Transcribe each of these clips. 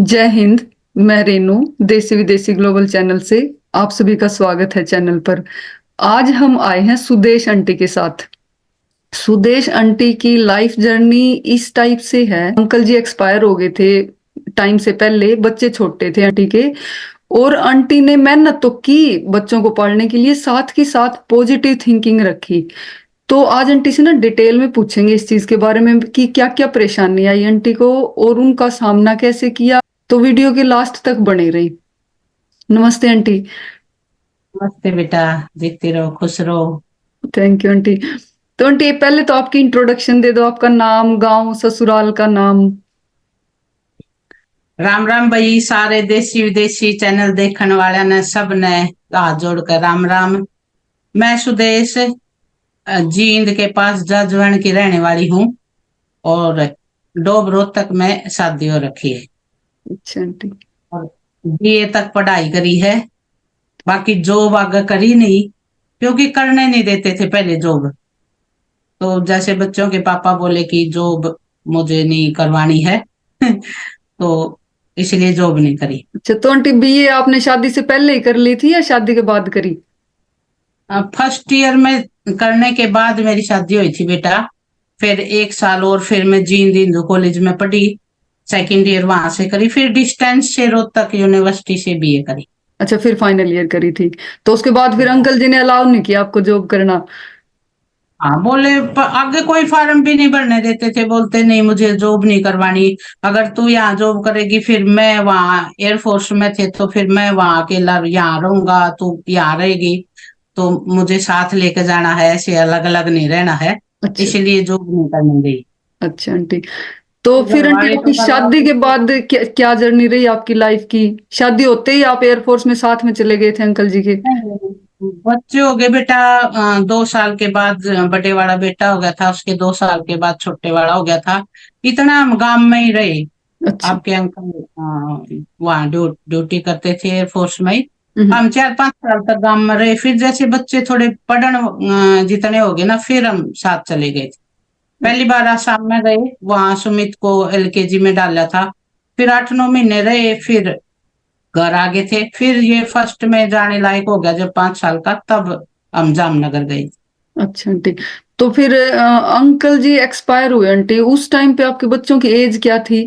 जय हिंद। मैं रेनू देसी विदेशी ग्लोबल चैनल से आप सभी का स्वागत है चैनल पर। आज हम आए हैं सुदेश आंटी के साथ। सुदेश आंटी की लाइफ जर्नी इस टाइप से है। अंकल जी एक्सपायर हो गए थे टाइम से पहले, बच्चे छोटे थे आंटी के, और आंटी ने मेहनत तो की बच्चों को पालने के लिए, साथ ही साथ पॉजिटिव थिंकिंग रखी। तो आज आंटी से ना डिटेल में पूछेंगे इस चीज के बारे में कि क्या क्या परेशानी आई आंटी को और उनका सामना कैसे किया। तो वीडियो के लास्ट तक बने रही। नमस्ते आंटी। नमस्ते बेटा। देखते रहो, खुश रहो। Thank you aunty. तो आंटी पहले तो आपकी इंट्रोडक्शन दे दो, आपका नाम, गांव, ससुराल का नाम। राम राम भाई, सारे देसी विदेशी चैनल देखने वाले ने सब ने हाथ जोड़कर राम राम। मैं सुदेश जींद के पास जजवन की रहने वाली हूँ और डोब रोहतक में शादी हो रखी है अच्छा आंटी। और बीए तक पढ़ाई करी है। बाकी जॉब आगे करी नहीं, क्योंकि करने नहीं देते थे पहले जॉब। तो जैसे बच्चों के पापा बोले कि जॉब मुझे नहीं करवानी है तो इसलिए जॉब नहीं करी। अच्छा, तो आंटी बीए आपने शादी से पहले ही कर ली थी या शादी के बाद करी? फर्स्ट ईयर में करने के बाद मेरी शादी हुई थी बेटा। फिर एक साल और फिर मैं जींद हिंदू कॉलेज में पढ़ी। सेकंड ईयर वहां से करी, फिर डिस्टेंस से रोहतक यूनिवर्सिटी से बीए करी। अच्छा, फिर फाइनल ईयर करी थी। तो उसके बाद फिर अंकल जी ने अलाउ नहीं किया आपको जॉब करना? हाँ बोले, आगे कोई फार्म भी नहीं भरने देते थे। बोलते नहीं, मुझे जॉब नहीं करवानी। अगर तू यहाँ जॉब करेगी फिर मैं वहाँ एयरफोर्स में थे तो फिर मैं वहाँ अकेला यहाँ रहूंगा, तू यहाँ रहेगी तो मुझे साथ लेके जाना है, ऐसे अलग अलग नहीं रहना है। अच्छा। इसलिए जॉब नहीं करने दी। अच्छा आंटी। तो तो घर फिर आंटी वाले तो आपकी शादी करवाते के थे। बाद क्या जर्नी रही आपकी लाइफ की? शादी होते ही आप एयरफोर्स में साथ में चले गए थे अंकल जी के? नहीं, बच्चे हो गए बेटा। 2 साल के बाद बड़े वाला बेटा हो गया था, उसके 2 साल के बाद छोटे वाला हो गया था। इतना हम गांव में ही रहे। अच्छा। आपके अंकल वहाँ ड्यूटी करते थे एयरफोर्स में ही। हम्म। हम 4-5 साल तक गांव में रहे। फिर जैसे बच्चे थोड़े पढ़न जितने हो गए ना, फिर हम साथ चले गए थे। पहली बार आसाम में गए, वहां सुमित को एलकेजी में डाला था। फिर 8-9 महीने रहे, फिर घर आ गए थे। फिर ये फर्स्ट में जाने लायक हो गया जब 5 साल का, तब हम जामनगर गए। अच्छा आंटी। तो फिर अंकल जी एक्सपायर हुए आंटी, उस टाइम पे आपके बच्चों की एज क्या थी?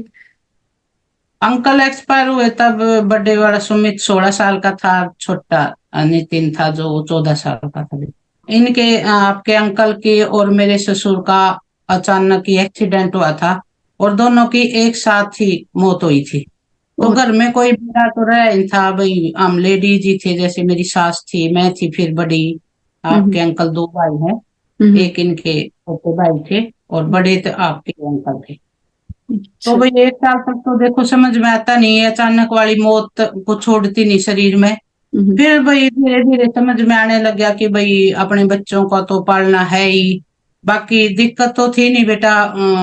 अंकल एक्सपायर हुए तब बड़े वाला सुमित 16 साल का था, छोटा नितिन था जो 14 साल का था। इनके आपके अंकल के और मेरे ससुर का अचानक ही एक्सीडेंट हुआ था और दोनों की एक साथ ही मौत हुई थी। तो और घर में कोई बड़ा तो रह नहीं था भाई, हम लेडीज ही थे। जैसे मेरी सास थी, मैं थी, फिर बड़ी। हम्म। आपके अंकल 2 भाई हैं, हम्म। एक इनके छोटे भाई थे और बड़े तो आपके अंकल थे। तो अच्छा। भाई 1 साल तक तो देखो समझ में आता नहीं है, अचानक वाली मौत को छोड़ती नहीं शरीर में। हम्म। फिर भाई धीरे धीरे समझ में आने लग गया कि भाई अपने बच्चों का तो पालना है ही। बाकी दिक्कत तो थी नहीं बेटा,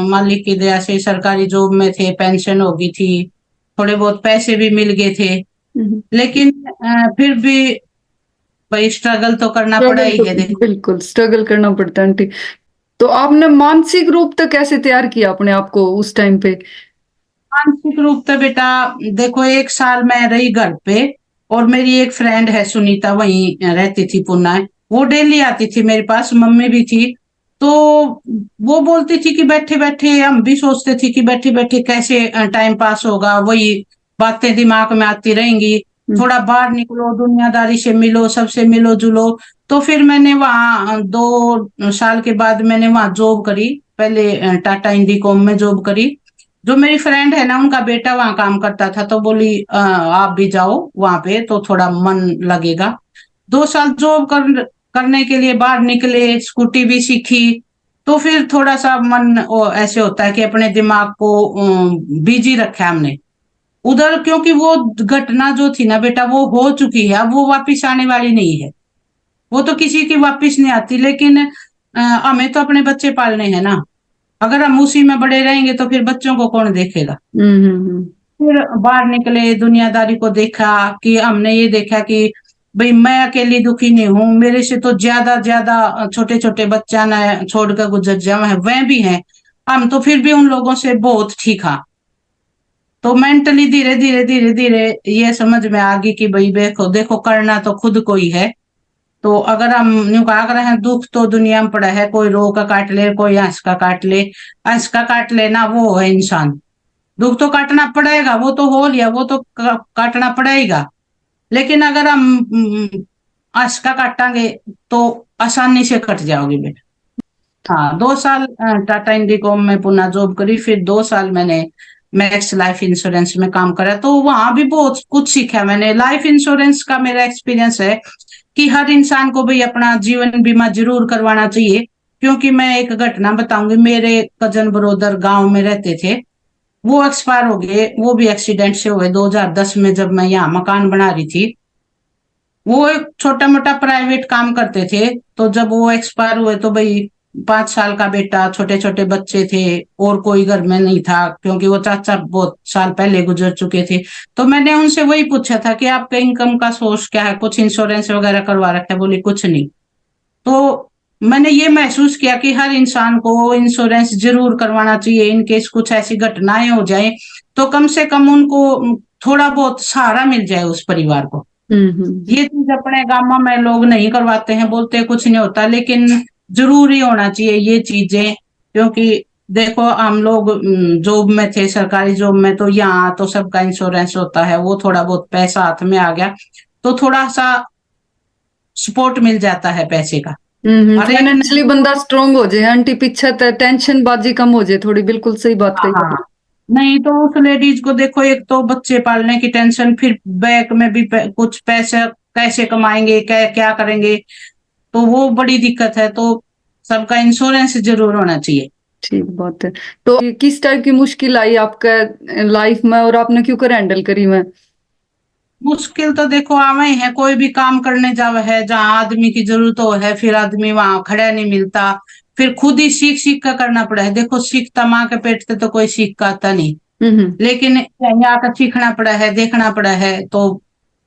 मालिक की दया से सरकारी जॉब में थे, पेंशन हो गई थी, थोड़े बहुत पैसे भी मिल गए थे। हम्म। लेकिन फिर भी भाई स्ट्रगल तो करना पड़ा स्ट्रगल ही तो है देखो। बिल्कुल स्ट्रगल करना पड़ता है आंटी। तो आपने मानसिक रूप तक कैसे तैयार किया अपने आप को उस टाइम पे? मानसिक रूप से बेटा, देखो 1 साल मैं रही घर पे और मेरी एक फ्रेंड है सुनीता, वहीं रहती थी पुणे। वो डेली आती थी मेरे पास, मम्मी भी थी। तो वो बोलती थी कि बैठे बैठे, हम भी सोचते थे कि बैठे बैठे कैसे टाइम पास होगा, वही बातें दिमाग में आती रहेंगी। हम्म। थोड़ा बाहर निकलो, दुनियादारी से मिलो, सबसे मिलो जुलो। तो फिर मैंने वहाँ 2 साल के बाद मैंने वहाँ जॉब करी। पहले टाटा इंडिकॉम में जॉब करी। जो मेरी फ्रेंड है ना, उनका बेटा वहां काम करता था, तो बोली आप भी जाओ वहां पे तो थोड़ा मन लगेगा। 2 साल जॉब करने के लिए बाहर निकले, स्कूटी भी सीखी। तो फिर थोड़ा सा मन ऐसे होता है कि अपने दिमाग को बिजी रखा हमने उधर, क्योंकि वो घटना जो थी ना बेटा, वो हो चुकी है, अब वो वापिस आने वाली नहीं है। वो तो किसी की वापिस नहीं आती। लेकिन हमें तो अपने बच्चे पालने हैं ना। अगर हम उसी में बड़े रहेंगे तो फिर बच्चों को कौन देखेगा। हम्म। फिर बाहर निकले, दुनियादारी को देखा कि हमने ये देखा कि भाई मैं अकेली दुखी नहीं हूँ, मेरे से तो ज्यादा ज्यादा छोटे छोटे बच्चा ना छोड़कर गुजर जाए वह भी हैं। हम तो फिर भी उन लोगों से बहुत ठीक हाँ। तो मेंटली धीरे धीरे धीरे धीरे ये समझ में आ गई कि भाई देखो देखो करना तो खुद को ही है। तो अगर हम यूं कहा कर रहे हैं दुख तो दुनिया में पड़ा है, कोई रो का काट ले कोई हंस का काट ले। हंस का काट लेना वो है इंसान, दुख तो काटना पड़ेगा, वो तो हो लिया, वो तो काटना पड़ेगा। लेकिन अगर हम हंस का काटांगे तो आसानी से कट जाओगे बेटा। हाँ, 2 साल टाटा इंडिकॉम में पुनः जॉब करी, फिर 2 साल मैंने मैक्स लाइफ इंश्योरेंस में काम करा, तो वहां भी बहुत कुछ सीखा मैंने। लाइफ इंश्योरेंस का मेरा एक्सपीरियंस है कि हर इंसान को भी अपना जीवन बीमा जरूर करवाना चाहिए। क्योंकि मैं एक घटना बताऊंगी, मेरे कजन ब्रदर गांव में रहते थे, वो एक्सपायर हो गए, वो भी एक्सीडेंट से हुए 2010 में, जब मैं यहाँ मकान बना रही थी। वो एक छोटा मोटा प्राइवेट काम करते थे, तो जब वो एक्सपायर हुए तो भाई 5 साल का बेटा, छोटे छोटे बच्चे थे, और कोई घर में नहीं था क्योंकि वो चाचा बहुत साल पहले गुजर चुके थे। तो मैंने उनसे वही पूछा था कि आपके इनकम का सोर्स क्या है, कुछ इंश्योरेंस वगैरह करवा रखा है? बोले कुछ नहीं। तो मैंने ये महसूस किया कि हर इंसान को इंश्योरेंस जरूर करवाना चाहिए, इन केस कुछ ऐसी घटनाएं हो जाए तो कम से कम उनको थोड़ा बहुत सहारा मिल जाए उस परिवार को। हम्म। ये चीज अपने गांव में लोग नहीं करवाते हैं, बोलते हैं कुछ नहीं होता, लेकिन जरूरी होना चाहिए ये चीजें। क्योंकि देखो हम लोग जॉब में थे, सरकारी जॉब में, तो यहाँ तो सबका इंश्योरेंस होता है, वो थोड़ा बहुत पैसा हाथ में आ गया तो थोड़ा सा सपोर्ट मिल जाता है पैसे का। और लेकिन फाइनेंशियली बंदा स्ट्रोंग हो जाए आंटी, पीछे टेंशन बाजी कम हो जाए थोड़ी, बिल्कुल सही बात हाँ कही हाँ, आपने। नहीं तो उस लेडीज को देखो, एक तो बच्चे पालने की टेंशन, फिर बैंक में भी कुछ पैसे कैसे कमाएंगे, क्या क्या करेंगे, तो वो बड़ी दिक्कत है। तो सबका इंश्योरेंस जरूर होना चाहिए। ठीक बात है। तो किस टाइप की मुश्किल आई आपका लाइफ में, और आपने क्यों कर हैंडल करी मैं? मुश्किल तो देखो आवे ही है, कोई भी काम करने जावे है जहाँ आदमी की जरूरत हो है, फिर आदमी वहां खड़ा नहीं मिलता, फिर खुद ही सीख सीख कर करना पड़ा है। देखो सीखता माँ के पेट से तो कोई सीख का आता नहीं, हम्म। लेकिन यहाँ आकर सीखना पड़ा है, देखना पड़ा है। तो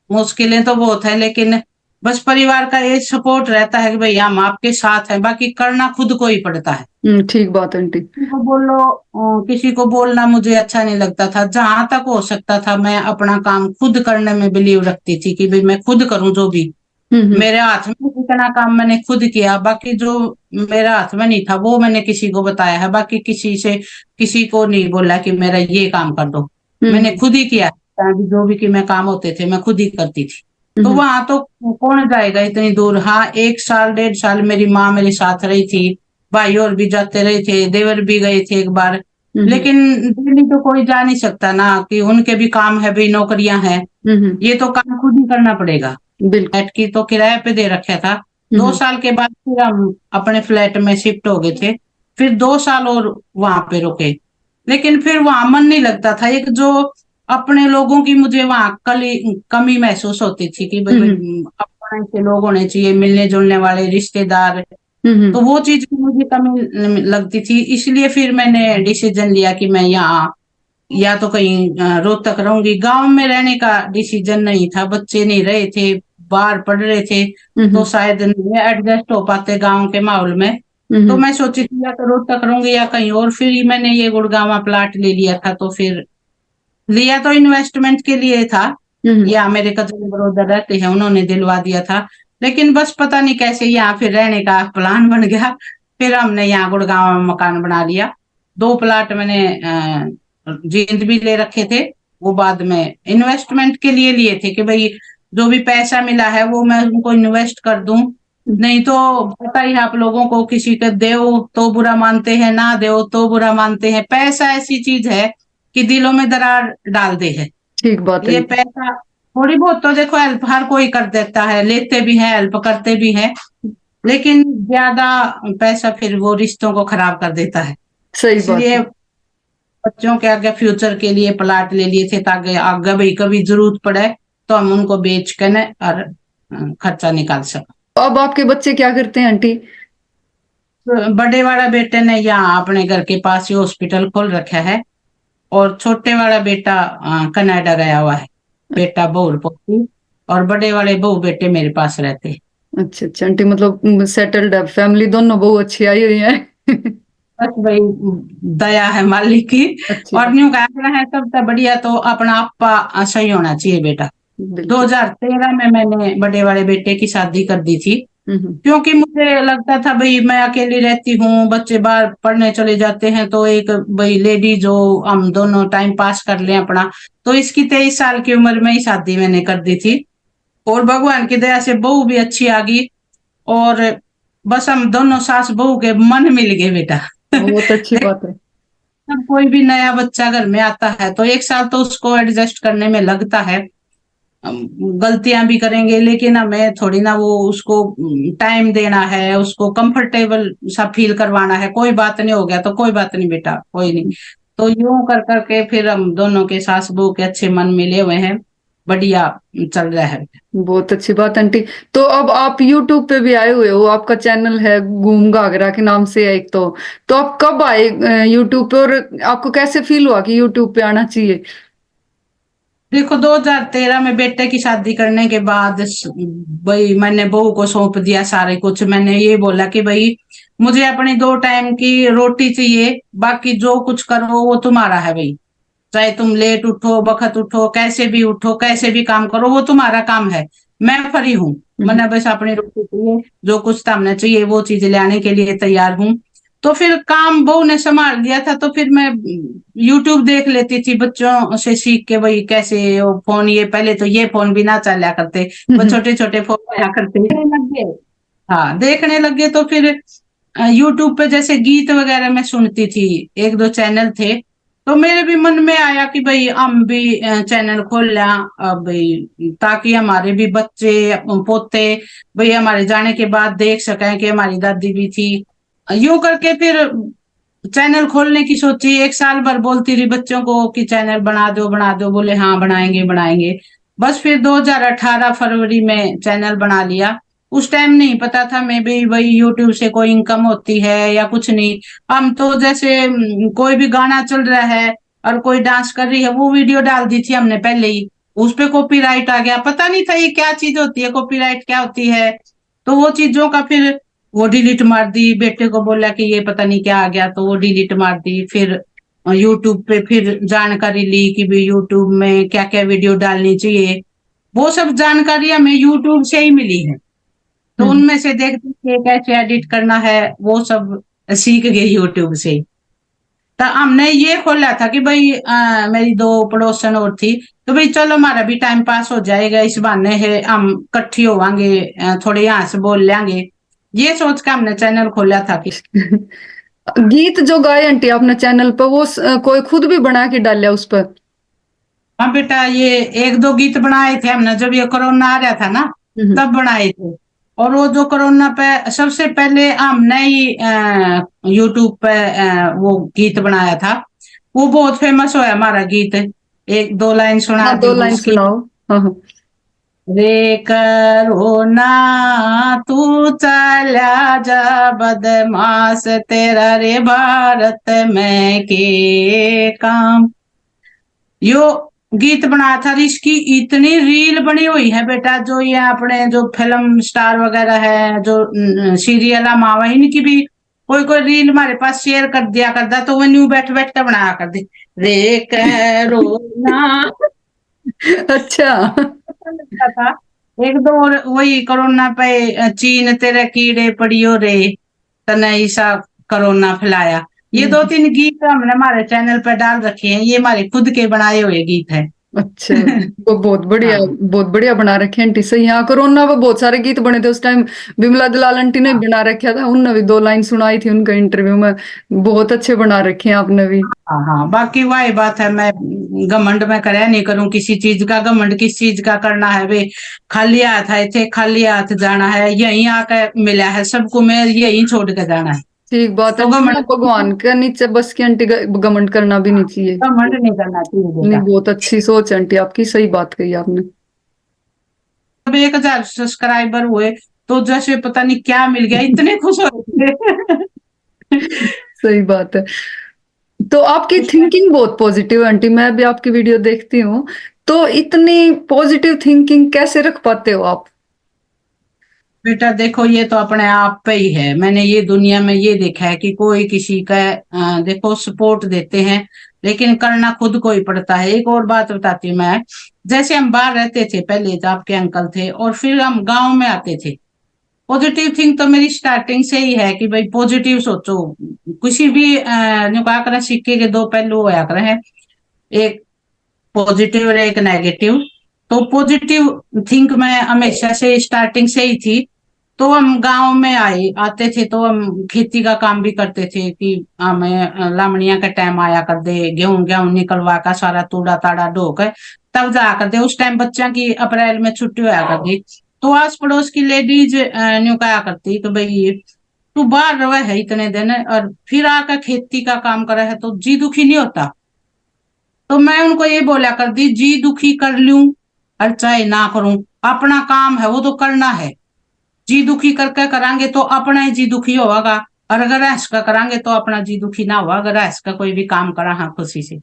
मुश्किलें तो बहुत है, लेकिन बस परिवार का ये सपोर्ट रहता है कि भाई हम आपके साथ हैं, बाकी करना खुद को ही पड़ता है। ठीक बात आंटी। किसी को बोलो, किसी को बोलना मुझे अच्छा नहीं लगता था। जहां तक हो सकता था मैं अपना काम खुद करने में बिलीव रखती थी कि भाई मैं खुद करूं जो भी हम्म। मेरे हाथ में, जितना काम मैंने खुद किया। बाकी जो मेरा हाथ में नहीं था वो मैंने किसी को बताया है, बाकी किसी से किसी को नहीं बोला कि मेरा ये काम कर दो। मैंने हम्म। खुद ही किया, ताकि जो भी कि मैं काम होते थे मैं खुद ही करती थी। तो हम्म। वहां तो कौन जाएगा इतनी दूर। हाँ, 1 साल 1.5 साल मेरी माँ मेरे साथ रही थी, भाई और भी जाते रहे थे, देवर भी गए थे एक बार। हम्म। लेकिन दिल्ली तो कोई जा नहीं सकता ना, कि उनके भी काम है, भी नौकरियां हैं, हम्म। ये तो काम खुद ही करना पड़ेगा। बिल्कुल। फ्लैट की तो किराए पे दे रखा था। दो हम्म। साल के बाद फिर हम अपने फ्लैट में शिफ्ट हो गए थे, फिर 2 साल और वहां पे रुके। लेकिन फिर वहां मन नहीं लगता था, एक जो अपने लोगों की मुझे वहां कमी महसूस होती थी कि भाई हम्म। अपने से लोग होने चाहिए, मिलने जुलने वाले रिश्तेदार। हम्म। तो वो चीज की मुझे कमी लगती थी, इसलिए फिर मैंने डिसीजन लिया कि मैं यहाँ या तो कहीं रोहतक रहूंगी। गांव में रहने का डिसीजन नहीं था, बच्चे नहीं रहे थे, बाहर पढ़ रहे थे, तो हम्म। शायद नहीं एडजस्ट हो पाते गांव के माहौल में। तो हम्म। मैं सोची थी या तो रोहतक रहूंगी या कहीं और। फिर मैंने ये गुड़गांव प्लाट ले लिया था, तो फिर लिया तो इन्वेस्टमेंट के लिए था, हम्म। या मेरे कजन ब्रदर रहते हैं उन्होंने दिलवा दिया था। लेकिन बस पता नहीं कैसे यहाँ फिर रहने का प्लान बन गया, फिर हमने यहाँ गुड़गांव में मकान बना लिया। 2 प्लाट मैंने जींद भी ले रखे थे, वो बाद में इन्वेस्टमेंट के लिए लिए थे कि भाई जो भी पैसा मिला है वो मैं उनको इन्वेस्ट कर दूं। नहीं तो पता ही है आप लोगों को, किसी के दो तो बुरा मानते हैं, ना दो तो बुरा मानते हैं। पैसा ऐसी चीज है कि दिलों में दरार डाल दे है। ठीक बात है। ये पैसा थोड़ी बहुत तो देखो हेल्प हर कोई कर देता है, लेते भी हैं हेल्प करते भी हैं, लेकिन ज्यादा पैसा फिर वो रिश्तों को खराब कर देता है। सही बात इसलिए है। बच्चों के आगे फ्यूचर के लिए प्लाट ले लिए थे, ताकि आगे भाई कभी जरूरत पड़े तो हम उनको बेच के न और खर्चा निकाल सकें। तो अब आपके बच्चे क्या करते हैं आंटी? तो बड़े वाला बेटे ने यहाँ अपने घर के पास ही हॉस्पिटल खोल रखा है, और छोटे वाला बेटा कनाडा गया हुआ है। बेटा बहू पोती, और बड़े वाले बहू बेटे मेरे पास रहते हैं। अच्छा अच्छा आंटी, मतलब सेटल्ड है फैमिली, दोनों बहुत अच्छी आई हुई है। बस भाई दया है मालिक की। अच्छी और बात। न्यू कहना है सबसे बढ़िया तो अपना आपा सही होना चाहिए बेटा। बिल्कुल। 2013 में मैंने बड़े वाले बेटे की शादी कर दी थी, हम्म। क्योंकि मुझे लगता था भाई मैं अकेली रहती हूँ, बच्चे बाहर पढ़ने चले जाते हैं, तो एक भाई लेडी जो हम दोनों टाइम पास कर लें अपना। तो इसकी 23 साल की उम्र में ही शादी मैंने कर दी थी, और भगवान की दया से बहू भी अच्छी आ गई। और बस हम दोनों सास बहू के मन मिल गए बेटा। बहुत अच्छी बात है। जब कोई भी नया बच्चा घर में आता है तो 1 साल तो उसको एडजस्ट करने में लगता है। गलतियां भी करेंगे, लेकिन हमें थोड़ी ना वो उसको टाइम देना है, उसको कंफर्टेबल सा फील करवाना है। कोई बात नहीं, हो गया तो कोई बात नहीं बेटा, कोई नहीं। तो यूं कर करके फिर हम दोनों के सास बहू के अच्छे मन मिले हुए हैं, बढ़िया चल रहा है। बहुत अच्छी बात आंटी। तो अब आप यूट्यूब पे भी आए हुए हो, आपका चैनल है घूम घाघरा के नाम से है एक तो आप कब आए यूट्यूब पे, और आपको कैसे फील हुआ कि यूट्यूब पे आना चाहिए? देखो 2013 में बेटे की शादी करने के बाद भाई मैंने बहू को सौंप दिया सारे कुछ। मैंने ये बोला कि भाई मुझे अपनी 2 टाइम की रोटी चाहिए, बाकी जो कुछ करो वो तुम्हारा है भाई। चाहे तुम लेट उठो, बखत उठो, कैसे भी उठो, कैसे भी काम करो, वो तुम्हारा काम है। मैं फ्री हूँ। हम्म। मैंने बस अपनी रोटी चाहिए, जो कुछ सामने चाहिए वो चीज ले आने के लिए तैयार हूँ। तो फिर काम बहू ने संभाल दिया था, तो फिर मैं यूट्यूब देख लेती थी बच्चों से सीख के, भाई कैसे वो फोन, ये पहले तो ये फोन भी ना चला करते, वो छोटे छोटे फोन आया करते, देखने लग गए। हाँ, देखने लग गए तो फिर यूट्यूब पे जैसे गीत वगैरह मैं सुनती थी, एक दो चैनल थे। तो मेरे भी मन में आया कि भाई हम भी चैनल खोल लें, भाई ताकि हमारे भी बच्चे पोते भाई हमारे जाने के बाद देख सकें कि हमारी दादी भी थी। यूं करके फिर चैनल खोलने की सोची। 1 साल भर बोलती रही बच्चों को कि चैनल बना दो बना दो, बोले हाँ बनाएंगे बनाएंगे। बस फिर 2018 फरवरी में चैनल बना लिया। उस टाइम नहीं पता था मैं भी वही यूट्यूब से कोई इनकम होती है या कुछ नहीं। हम तो जैसे कोई भी गाना चल रहा है और कोई डांस कर रही है, वो वीडियो डाल दी थी हमने पहले ही। उस पे कॉपीराइट आ गया, पता नहीं था ये क्या चीज होती है, कॉपीराइट क्या होती है। तो वो चीजों का फिर वो डिलीट मार दी। बेटे को बोला कि ये पता नहीं क्या आ गया, तो वो डिलीट मार दी। फिर यूट्यूब पे फिर जानकारी ली कि भी यूट्यूब में क्या क्या वीडियो डालनी चाहिए। वो सब जानकारी हमें यूट्यूब से ही मिली है। तो हम्म। उनमें से देख देख के कैसे एडिट करना है वो सब सीख गए यूट्यूब से। तो हमने ये खोला था कि भाई मेरी दो पड़ोसन और थी, तो भाई चलो हमारा भी टाइम पास हो जाएगा, इस बहाने है हम इकट्ठी होवांगे, थोड़े यहाँ से बोल लेंगे। ये सोच के हमने चैनल खोला था कि गीत जो गाए आंटी आपने चैनल पर, वो कोई खुद भी बना के डाला उस पर? हाँ बेटा, ये एक दो गीत बनाए थे हमने जब ये कोरोना आ रहा था ना, हम्म। तब बनाए थे। और वो जो कोरोना पे सबसे पहले हमने ही यूट्यूब पे वो गीत बनाया था। वो बहुत फेमस हुआ हमारा गीत। एक दो लाइन सुना हाँ, दी दो लाइन उसकी। सुनाओ। हाँ हाँ। रे करोना तू चला जा बदमाश, तेरा रे भारत में के काम। यो गीत बनाया था। इसकी इतनी रील बनी हुई है बेटा, जो ये अपने जो फिल्म स्टार वगैरह है, जो सीरियल मावा, इनकी भी कोई कोई रील हमारे पास शेयर कर दिया करता, तो वो न्यू बैठ बैठ के बनाया कर दी। रे करोना अच्छा। अच्छा लगता था। एक दो और वही कोरोना पे चीन तेरे कीड़े पड़ियो रे, तने ऐसा कोरोना फैलाया। ये दो हम्म। तीन गीत हमने हमारे चैनल पर डाल रखे हैं, ये हमारे खुद के बनाए हुए गीत हैं। अच्छा, वो बहुत बढ़िया, हाँ बहुत बढ़िया बना रखे हैं आंटी। सही, यहाँ कोरोना में बहुत सारे गीत बने थे उस टाइम। बिमला दलाल आंटी ने हाँ बना रखा था, उनने भी दो लाइन सुनाई थी उनका इंटरव्यू में। बहुत अच्छे बना रखे हैं आपने भी। हाँ हाँ, बाकी वही बात है, मैं घमंड में करे नहीं करूं किसी चीज का। घमंड किस चीज का करना है वे? खाली हाथ आए थे, खाली हाथ जाना है, यहीं आके मिला है सबको, मैं यहीं छोड़ के जाना है। ठीक बात है तो आंटी, ना घमंड भगवान के नीचे बस की आंटी, घमंड करना भी नहीं चाहिए। घमंड नहीं करना चाहिए नहीं, बेटा। बहुत अच्छी सोच है आंटी आपकी, सही बात कही आपने। जब 1,000 सब्सक्राइबर हुए तो जैसे पता नहीं क्या मिल गया, इतने खुश हो रहे थे। सही बात है। तो आपकी उस टाइम थिंकिंग बहुत पॉजिटिव है आंटी, मैं भी आपकी वीडियो देखती हूँ। तो इतनी पॉजिटिव थिंकिंग कैसे रख पाते हो आप? बेटा देखो, ये तो अपने आप पे ही है। मैंने ये दुनिया में ये देखा है कि कोई किसी का देखो सपोर्ट देते हैं, लेकिन करना खुद को ही पड़ता है। एक और बात बताती हूँ मैं। जैसे हम बाहर रहते थे पहले, जब आपके अंकल थे, और फिर हम गांव में आते थे। पॉजिटिव थिंक तो मेरी स्टार्टिंग से ही है कि भाई पॉजिटिव सोचो। किसी भी न्यू कहा करें, सिक्के के दो पहलू होया करे हैं, एक पॉजिटिव और एक नेगेटिव। तो पॉजिटिव थिंक मैं हमेशा से स्टार्टिंग से ही थी। तो हम गांव में आते थे, तो हम खेती का काम भी करते थे कि हमें लामड़िया का टाइम आया कर दे, गेहूं गेहूं निकलवा का सारा तूड़ा ताड़ा ढो कर तब जा कर दे। उस टाइम बच्चा की अप्रैल में छुट्टी होया कर दी। तो आस पड़ोस की लेडीज न्यू कहा करती कि भाई तू बाहर रहा है इतने दिन और फिर आकर खेती का काम करे है, तो जी दुखी नहीं होता? तो मैं उनको ये बोला कर दी, जी दुखी कर लूं और चाहे ना करूं, अपना काम है वो तो करना है। जी दुखी करके करांगे तो अपना ही जी दुखी होगा, और अगर ऐस का करांगे तो अपना जी दुखी ना होगा, अगर ऐस का कोई भी काम करा हाँ खुशी से।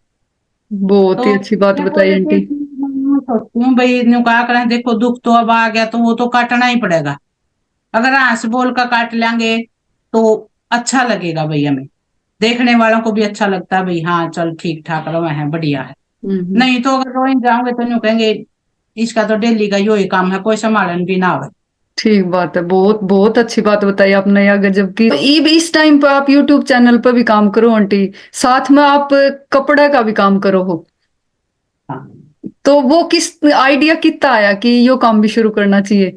बहुत तो ही अच्छी बात मैं बताई पॉजिटिव आंटी। सोचती हूँ भाई, न्यू कहा करें देखो दुख तो अब आ गया तो वो तो काटना ही पड़ेगा। अगर हंस बोल का काट लेंगे तो अच्छा लगेगा भाई, हमें देखने वालों को भी अच्छा लगता है भाई, हाँ चल ठीक ठाक रहो है, बढ़िया है। हम्म। नहीं तो अगर रोइन जाओगे तो यूं कहेंगे इसका तो डेली का यो ही काम है, कोई संभालन भी ना आवे। ठीक बात है, बहुत बहुत अच्छी बात बताई आपने यार, गजब की। इस टाइम पे आप यूट्यूब चैनल पर भी काम करो आंटी, साथ में आप कपड़े का भी काम करो हो, हाँ। तो वो किस आइडिया कितना आया कि यो काम भी शुरू करना चाहिए?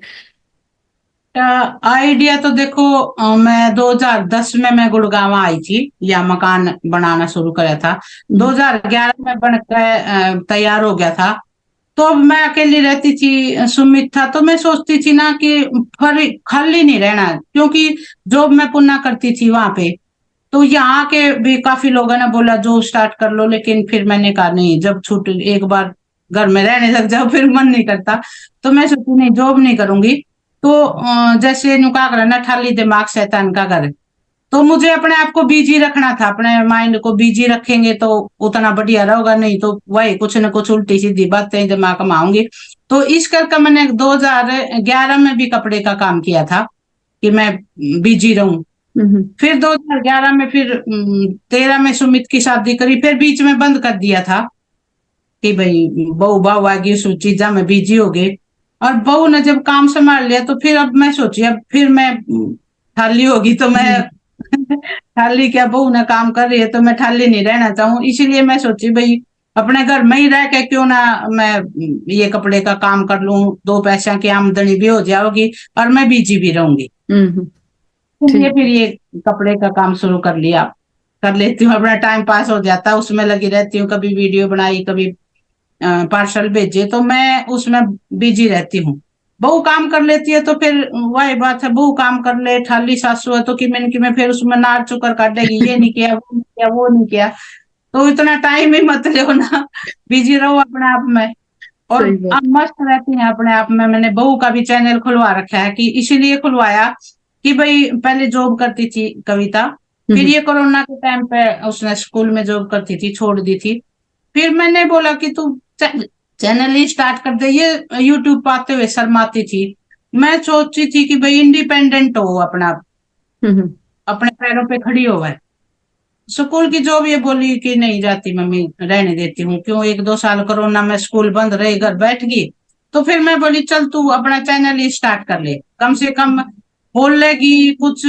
आइडिया तो देखो, मैं 2010 में मैं गुड़गांव आई थी, या मकान बनाना शुरू करा था। हम्म 2011 में बनकर तैयार हो गया था। तो अब मैं अकेली रहती थी, सुमित था, तो मैं सोचती थी ना कि फिर खाली नहीं रहना, क्योंकि जॉब मैं पुनः करती थी वहां पे। तो यहाँ के भी काफी लोगों ने बोला जॉब स्टार्ट कर लो, लेकिन फिर मैंने कहा नहीं, जब छूट एक बार घर में रहने लग जाओ फिर मन नहीं करता। तो मैं सोची नहीं, जॉब नहीं करूंगी। तो जैसे नुका कर ना, ठाली दिमाग शैतान का घर। तो मुझे अपने आप को बिजी रखना था, अपने माइंड को बिजी रखेंगे तो उतना बढ़िया रहोगा, नहीं तो वही कुछ न कुछ उल्टी सीधी बातें दिमाग में आऊंगी। तो इस करके मैंने 2011 में भी कपड़े का काम किया था कि मैं बिजी रहूं। हम्म फिर 2011 में, फिर 13 में सुमित की शादी करी, फिर बीच में बंद कर दिया था कि भाई बहू बहू आ गई, उस चीजा में बिजी हो गए। और बहू ने जब काम संभाल लिया तो फिर अब मैं सोची अब फिर मैं खाली होगी तो मैं हम्म। खाली क्या, बहू ने काम कर रही है तो मैं खाली नहीं रहना चाहूँ, इसीलिए मैं सोची भाई अपने घर में ही रह के क्यों ना मैं ये कपड़े का काम कर लूं, दो पैसा की आमदनी भी हो जाएगी और मैं बिजी भी रहूंगी। हम्म। इसलिए ठीक। फिर ये कपड़े का काम शुरू कर लिया। कर लेती हूँ, अपना टाइम पास हो जाता है, उसमें लगी रहती हूँ, कभी वीडियो बनाई, कभी पार्सल भेजे, तो मैं उसमें बिजी रहती हूँ। बहू काम कर लेती है तो फिर वही बात है, बहू काम कर ले, खाली सासू है तो कि मैंने कि मैं फिर उसमें नार चुकर काटेगी, ये नहीं किया, वो नहीं किया, वो नहीं किया। तो इतना टाइम ही मत लो ना, बिजी रहो अपने आप में। और सही बात। आप मस्त रहती हैं अपने आप में। मैंने बहू का भी चैनल खुलवा रखा है, कि इसीलिए खुलवाया कि भाई पहले जॉब करती थी कविता, फिर हम्म ये कोरोना के टाइम पे उसने स्कूल में जॉब करती थी, छोड़ दी थी। फिर मैंने बोला कि तू चैनल ही स्टार्ट कर दे। ये यूट्यूब पाते हुए शर्माती थी। मैं सोचती थी कि भाई इंडिपेंडेंट हो, अपना हम्म। अपने पैरों पे खड़ी हो है। स्कूल की जॉब ये बोली कि नहीं जाती मम्मी, रहने देती हूँ, क्यों, एक दो साल कोरोना में स्कूल बंद रहे, घर बैठ गई। तो फिर मैं बोली चल तू अपना चैनल ही स्टार्ट कर ले, कम से कम बोल लेगी कुछ,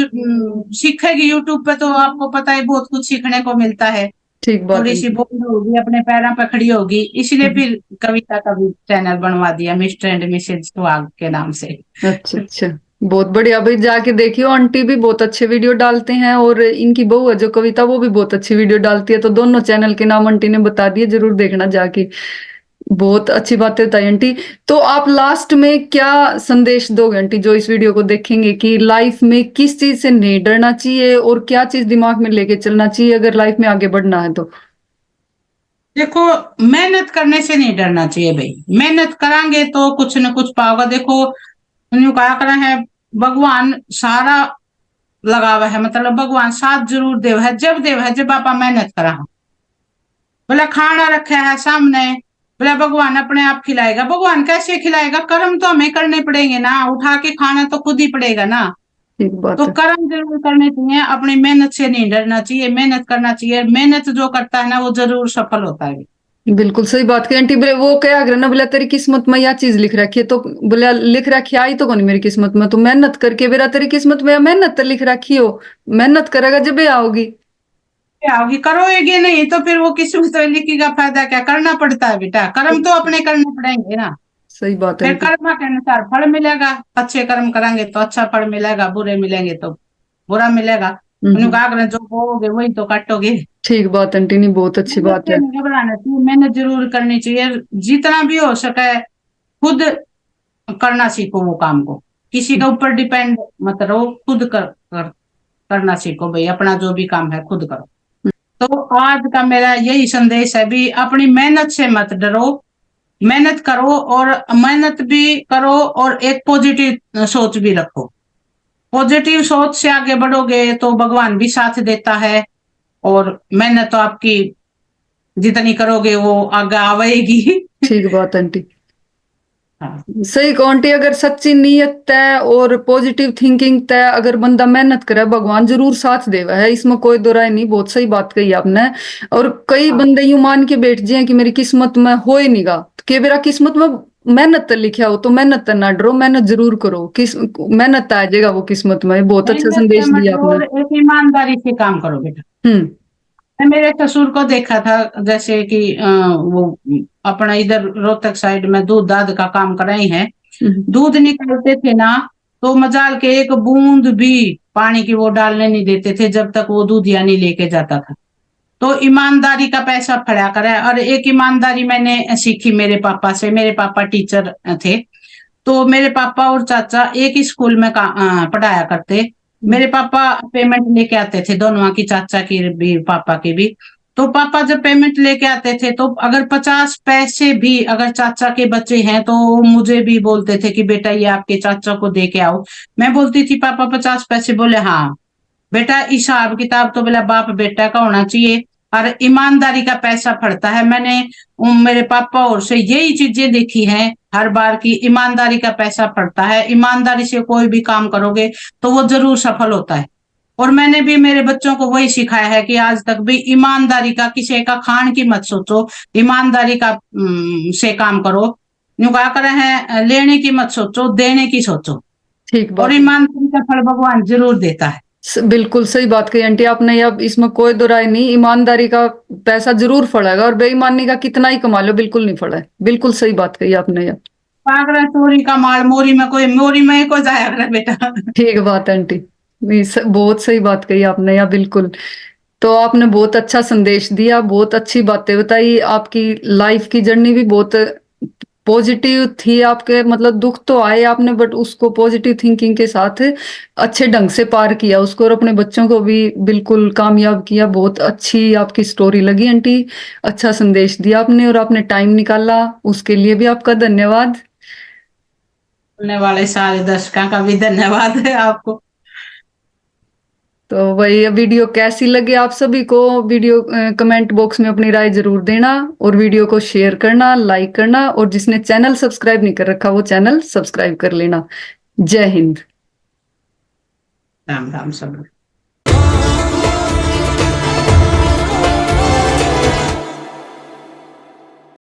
सीखेगी। यूट्यूब पे तो आपको पता है बहुत कुछ सीखने को मिलता है। ठीक बात थोड़ी सी आंटी। बोल होगी, अपने पैरों पे खड़ी होगी, इसलिए हम्म। फिर कविता का भी चैनल बनवा दिया, मिस्टर एंड मिसेज सुहाग के नाम से। अच्छा अच्छा। बहुत बढ़िया भाई, जाके देखियो, आंटी भी बहुत अच्छे वीडियो डालते हैं, और इनकी बहू है जो कविता, वो भी बहुत अच्छी वीडियो डालती है, तो दोनों चैनल के नाम आंटी ने बता दिए, जरूर देखना जाके। बहुत अच्छी बातें बताई आंटी। तो आप लास्ट में क्या संदेश दोगे आंटी, जो इस वीडियो को देखेंगे, कि लाइफ में किस चीज से नहीं डरना चाहिए और क्या चीज दिमाग में लेके चलना चाहिए अगर लाइफ में आगे बढ़ना है तो? देखो, मेहनत करने से नहीं डरना चाहिए भाई, मेहनत करांगे तो कुछ न कुछ पाओगे। देखो यूं कहा करा है, भगवान सारा लगा हुआ है, मतलब भगवान साथ जरूर देव है, जब देव है जब आप मेहनत करा। बोला खाना रखा है सामने, बोला भगवान अपने आप खिलाएगा। भगवान कैसे खिलाएगा? कर्म तो हमें करने पड़ेंगे ना, उठा के खाना तो खुद ही पड़ेगा ना। ठीक बात तो है। कर्म जरूर करने चाहिए, अपनी मेहनत से नहीं डरना चाहिए, मेहनत करना चाहिए। मेहनत जो करता है ना वो जरूर सफल होता है। बिल्कुल सही बात कही आंटी। बोले वो क्या अगर ना बोला तेरी किस्मत में यह चीज लिख रखी है, तो बोला लिख रखी आई तो कौन मेरी किस्मत में, तो मेहनत करके बेरा तेरी किस्मत में मेहनत तो लिख रखी हो, मेहनत करेगा जब भी आओगी। क्या होगी? करोगे नहीं तो फिर वो किस्मत में लिखी का फायदा क्या? करना पड़ता है बेटा, कर्म तो अपने करने पड़ेंगे ना। सही बात है फिर आंटी। कर्म के अनुसार फल मिलेगा। अच्छे कर्म करेंगे तो अच्छा फल मिलेगा, बुरे मिलेंगे तो बुरा मिलेगा। उन्होंने हम्म। कहा अगर जो बोओगे वही तो काटोगे। ठीक बात आंटी, नहीं बहुत अच्छी मेहनत बात से है। नहीं घबराना चाहिए, मेहनत जरूर करनी चाहिए। जितना भी हो सके खुद करना सीखो वो काम को। किसी के ऊपर डिपेंड मत रहो, खुद करना सीखो भाई, अपना जो भी काम है खुद करो। तो आज का मेरा यही संदेश है भी, अपनी मेहनत से मत डरो, मेहनत करो, और मेहनत भी करो और एक पॉजिटिव सोच भी रखो। पॉजिटिव सोच से आगे बढ़ोगे तो भगवान भी साथ देता है, और मेहनत तो आपकी जितनी करोगे वो आगे आवेगी। ठीक बात आंटी। हाँ, सही कहो आंटी, अगर सच्ची नीयत तय और पॉजिटिव थिंकिंग तय अगर बंदा मेहनत करे, भगवान जरूर साथ देवा है, इसमें कोई दो राय नहीं। बहुत सही बात कही आपने। और कई हाँ। बंदे यूं मान के बैठ जाए कि मेरी किस्मत में हो ही नहीं गा, के मेरा किस्मत में मेहनत तो लिखा हो तो मेहनत तो ना डरो, मेहनत जरूर करो, किस मेहनत आ जाएगा वो किस्मत में। बहुत अच्छा मेहनत से संदेश मत दिया डरो आपने। और एक ईमानदारी से काम करो बेटा। हम्म। मैं मेरे ससुर को देखा था, जैसे कि वो अपना इधर रोहतक साइड में दूध दाद का काम कर रहे हैं। हम्म। दूध निकालते थे ना, तो मजाल के एक बूंद भी पानी की वो डालने नहीं देते थे जब तक वो दूधिया नहीं लेके जाता था। तो ईमानदारी का पैसा फड़ा करे। और एक ईमानदारी मैंने सीखी मेरे पापा से। मेरे पापा टीचर थे, तो मेरे पापा और चाचा एक ही स्कूल में पढ़ाया करते। मेरे पापा पेमेंट लेके आते थे, दोनों की, चाचा की भी पापा की भी। तो पापा जब पेमेंट लेके आते थे तो अगर 50 पैसे भी अगर चाचा के बच्चे हैं तो वो मुझे भी बोलते थे कि बेटा ये आपके चाचा को दे के आओ। मैं बोलती थी पापा 50 पैसे? बोले हाँ बेटा, हिसाब किताब तो बोला बाप बेटा का होना चाहिए, और ईमानदारी का पैसा फड़ता है। मैंने मेरे पापा और से यही चीजें देखी हैं हर बार की, ईमानदारी का पैसा फड़ता है। ईमानदारी से कोई भी काम करोगे तो वो जरूर सफल होता है। और मैंने भी मेरे बच्चों को वही सिखाया है कि आज तक भी ईमानदारी का, किसी का खान की मत सोचो, ईमानदारी का से काम करो। यूं कहा करे हैं, लेने की मत सोचो, देने की सोचो। ठीक और बात है। ईमानदारी का फल भगवान जरूर देता है। बिल्कुल सही बात कही आंटी आपने। अब इसमें कोई दो राय नहीं, ईमानदारी का पैसा जरूर फड़ेगा, और बेईमानी का कितना ही कमा लो बिल्कुल नहीं फड़ा है। बिल्कुल सही बात कही आपने यार। पागल चोरी का माल मोरी में कोई, मोरी में कोई जाया करे बेटा। ठीक बात है आंटी। नहीं, बहुत सही बात कही आपने यार, बिल्कुल। तो आपने बहुत अच्छा संदेश दिया, बहुत अच्छी बातें बताई। आपकी लाइफ की जर्नी भी बहुत पॉजिटिव थी। आपके मतलब दुख तो आए आपने, बट उसको पॉजिटिव थिंकिंग के साथ अच्छे ढंग से पार किया उसको, और अपने बच्चों को भी बिल्कुल कामयाब किया। बहुत अच्छी आपकी स्टोरी लगी आंटी। अच्छा संदेश दिया आपने, और आपने टाइम निकाला, उसके लिए भी आपका धन्यवाद। सुनने वाले सारे दर्शकों का भी धन्यवाद है आपको। तो वही वीडियो कैसी लगी आप सभी को, वीडियो कमेंट बॉक्स में अपनी राय जरूर देना, और वीडियो को शेयर करना, लाइक करना, और जिसने चैनल सब्सक्राइब नहीं कर रखा वो चैनल सब्सक्राइब कर लेना। जय हिंद। राम राम सब।